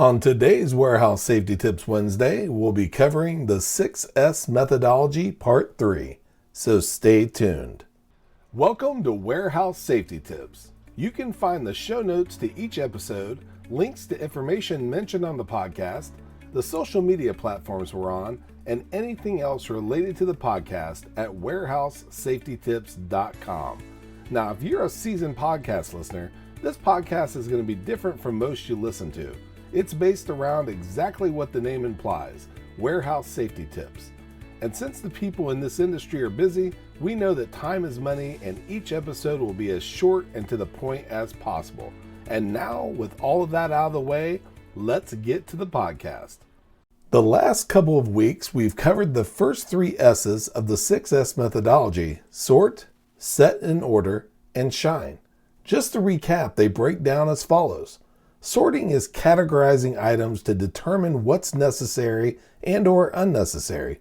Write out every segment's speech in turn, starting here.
On today's Warehouse Safety Tips Wednesday, we'll be covering the 6S methodology part 3, so stay tuned. Welcome to Warehouse Safety Tips. You can find the show notes to each episode, links to information mentioned on the podcast, the social media platforms we're on, and anything else related to the podcast at warehousesafetytips.com. Now, if you're a seasoned podcast listener, this podcast is going to be different from most you listen to. It's based around exactly what the name implies, warehouse safety tips. And since the people in this industry are busy, we know that time is money and each episode will be as short and to the point as possible. And now, with all of that out of the way, let's get to the podcast. The last couple of weeks, we've covered the first 3 S's of the 6S methodology: sort, set in order, and shine. Just to recap, they break down as follows. Sorting is categorizing items to determine what's necessary and or unnecessary.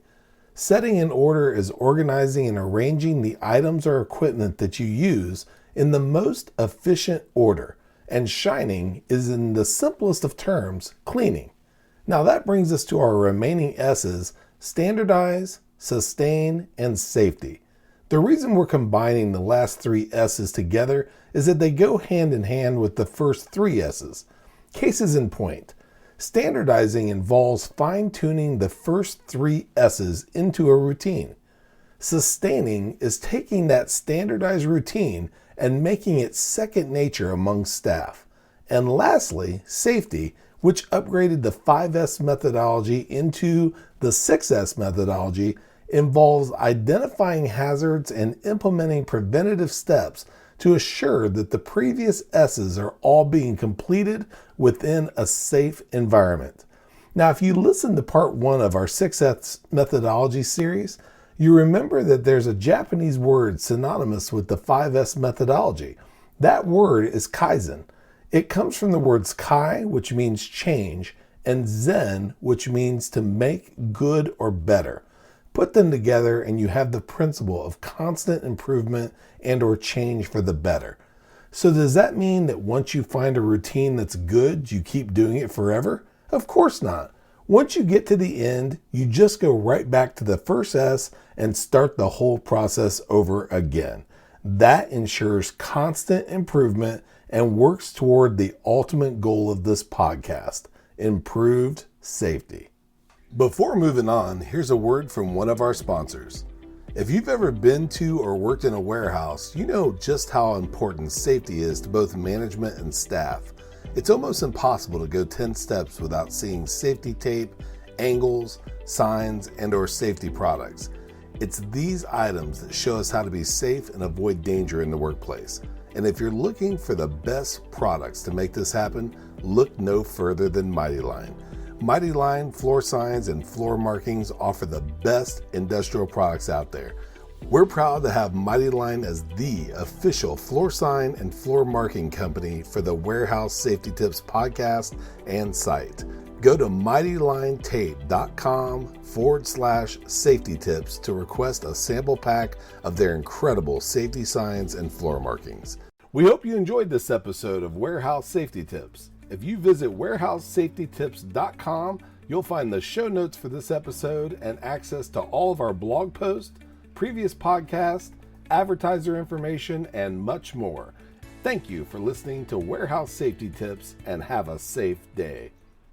Setting in order is organizing and arranging the items or equipment that you use in the most efficient order. And shining is, in the simplest of terms, cleaning. Now that brings us to our remaining S's: standardize, sustain, and safety. The reason we're combining the last 3 S's together is that they go hand in hand with the first 3 S's. Cases in point. Standardizing involves fine-tuning the first 3 S's into a routine. Sustaining is taking that standardized routine and making it second nature among staff. And lastly, safety, which upgraded the 5S methodology into the 6S methodology, involves identifying hazards and implementing preventative steps to assure that the previous S's are all being completed within a safe environment. Now, if you listen to part 1 of our 6S methodology series, you remember that there's a Japanese word synonymous with the 5S methodology. That word is kaizen. It comes from the words kai, which means change, and zen, which means to make good or better. Put them together and you have the principle of constant improvement and or change for the better. So does that mean that once you find a routine that's good, you keep doing it forever? Of course not. Once you get to the end, you just go right back to the first S and start the whole process over again. That ensures constant improvement and works toward the ultimate goal of this podcast: improved safety. Before moving on, here's a word from one of our sponsors. If you've ever been to or worked in a warehouse, you know just how important safety is to both management and staff. It's almost impossible to go 10 steps without seeing safety tape, angles, signs, and or safety products. It's these items that show us how to be safe and avoid danger in the workplace. And if you're looking for the best products to make this happen, look no further than Mighty Line. Mighty Line floor signs and floor markings offer the best industrial products out there. We're proud to have Mighty Line as the official floor sign and floor marking company for the Warehouse Safety Tips podcast and site. Go to mightylinetape.com/safety tips to request a sample pack of their incredible safety signs and floor markings. We hope you enjoyed this episode of Warehouse Safety Tips. If you visit warehousesafetytips.com, you'll find the show notes for this episode and access to all of our blog posts, previous podcasts, advertiser information, and much more. Thank you for listening to Warehouse Safety Tips and have a safe day.